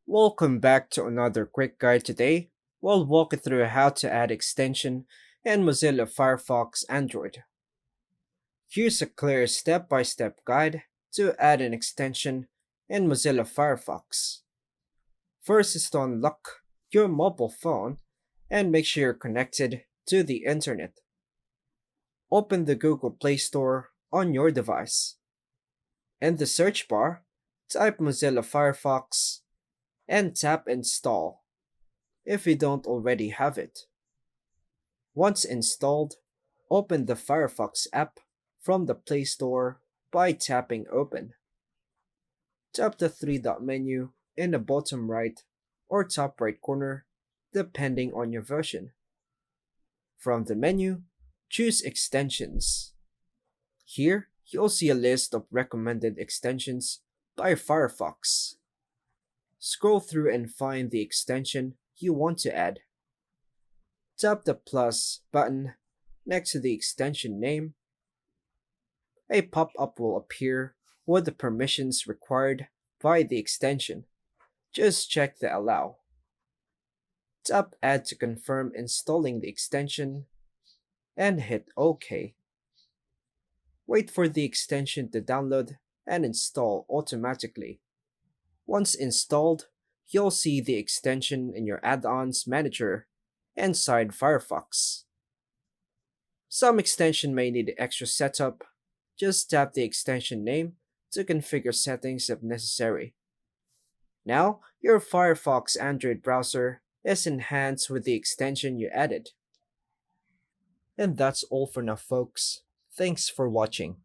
Welcome back to another quick guide today. We'll walk you through how to add extension in Mozilla Firefox Android. Here's a clear step-by-step guide to add an extension in Mozilla Firefox. First is to unlock your mobile phone and make sure you're connected to the internet. Open the Google Play Store on your device. In the search bar, type Mozilla Firefox and tap Install if you don't already have it. Once installed, open the Firefox app from the Play Store by tapping Open. Tap the three-dot menu in the bottom right or top right corner, depending on your version. From the menu, choose Extensions. Here, you'll see a list of recommended extensions by Firefox. Scroll through and find the extension you want to add. Tap the plus button next to the extension name. A pop-up will appear with the permissions required by the extension. Just check the Allow. Tap Add to confirm installing the extension and hit OK. Wait for the extension to download and install automatically. Once installed, you'll see the extension in your add-ons manager inside Firefox. Some extension may need extra setup. Just tap the extension name to configure settings if necessary. Now, your Firefox Android browser is enhanced with the extension you added. And that's all for now, folks. Thanks for watching.